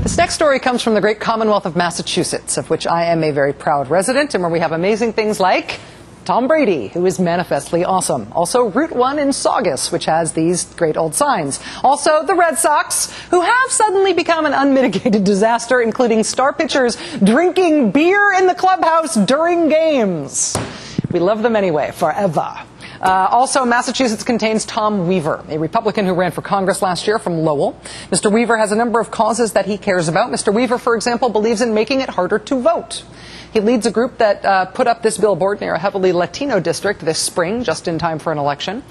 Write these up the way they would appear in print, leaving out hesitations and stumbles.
This next story comes from the great Commonwealth of Massachusetts, of which I am a very proud resident, and where we have amazing things like Tom Brady, who is manifestly awesome. Also, Route 1 in Saugus, which has these great old signs. Also, the Red Sox, who have suddenly become an unmitigated disaster, including star pitchers drinking beer in the clubhouse during games. We love them anyway, forever. Also, Massachusetts contains Tom Weaver, a Republican who ran for Congress last year from Lowell. Mr. Weaver has a number of causes that he cares about. Mr. Weaver, for example, believes in making it harder to vote. He leads a group that put up this billboard near a heavily Latino district this spring, just in time for an election.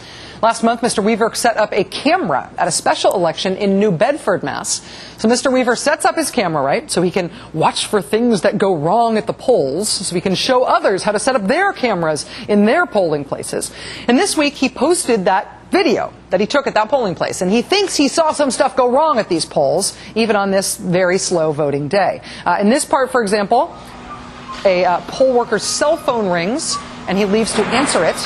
Last month, Mr. Weaver set up a camera at a special election in New Bedford, Mass. So Mr. Weaver sets up his camera, right, so he can watch for things that go wrong at the polls, so he can show others how to set up their cameras in their polling places. And this week, he posted that video that he took at that polling place, and he thinks he saw some stuff go wrong at these polls, even on this very slow voting day. In this part, for example, a poll worker's cell phone rings, and he leaves to answer it.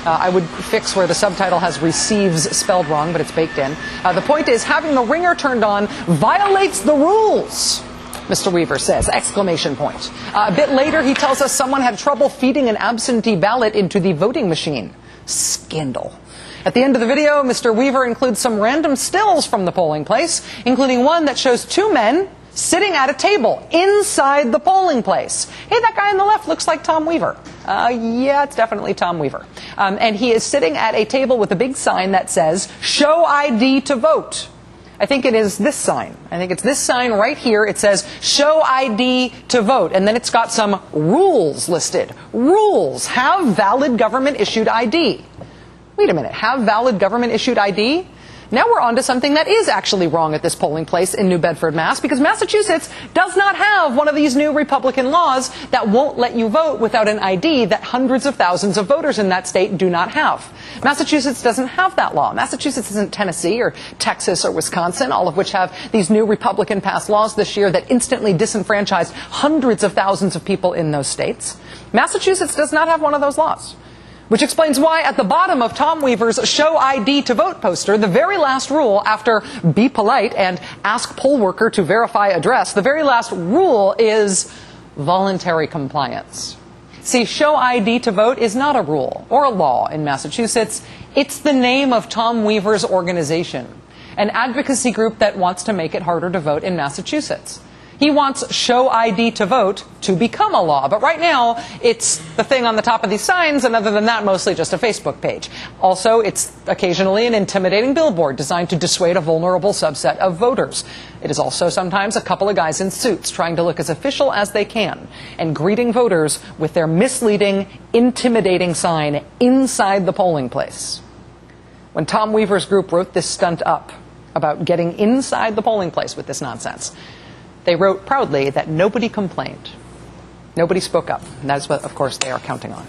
I would fix where the subtitle has receives spelled wrong, but it's baked in. The point is, having the ringer turned on violates the rules, Mr. Weaver says, exclamation point. A bit later, he tells us someone had trouble feeding an absentee ballot into the voting machine. Scandal. At the end of the video, Mr. Weaver includes some random stills from the polling place, including one that shows two men sitting at a table inside the polling place. Hey, that guy on the left looks like Tom Weaver. Yeah, it's definitely Tom Weaver. And he is sitting at a table with a big sign that says, "Show ID to vote." I think it is this sign. I think it's this sign right here. It says, "Show ID to vote." And then it's got some rules listed. Rules. Have valid government-issued ID. Wait a minute. Have valid government-issued ID? Now we're on to something that is actually wrong at this polling place in New Bedford, Mass, because Massachusetts does not have one of these new Republican laws that won't let you vote without an ID that hundreds of thousands of voters in that state do not have. Massachusetts doesn't have that law. Massachusetts isn't Tennessee or Texas or Wisconsin, all of which have these new Republican-passed laws this year that instantly disenfranchised hundreds of thousands of people in those states. Massachusetts does not have one of those laws. Which explains why at the bottom of Tom Weaver's Show ID to Vote poster, the very last rule after be polite and ask poll worker to verify address, the very last rule is voluntary compliance. See, Show ID to Vote is not a rule or a law in Massachusetts. It's the name of Tom Weaver's organization, an advocacy group that wants to make it harder to vote in Massachusetts. He wants Show ID to Vote to become a law. But right now, it's the thing on the top of these signs, and other than that, mostly just a Facebook page. Also, it's occasionally an intimidating billboard designed to dissuade a vulnerable subset of voters. It is also sometimes a couple of guys in suits trying to look as official as they can and greeting voters with their misleading, intimidating sign inside the polling place. When Tom Weaver's group wrote this stunt up about getting inside the polling place with this nonsense, they wrote proudly that nobody complained. Nobody spoke up. And that's what, of course, they are counting on.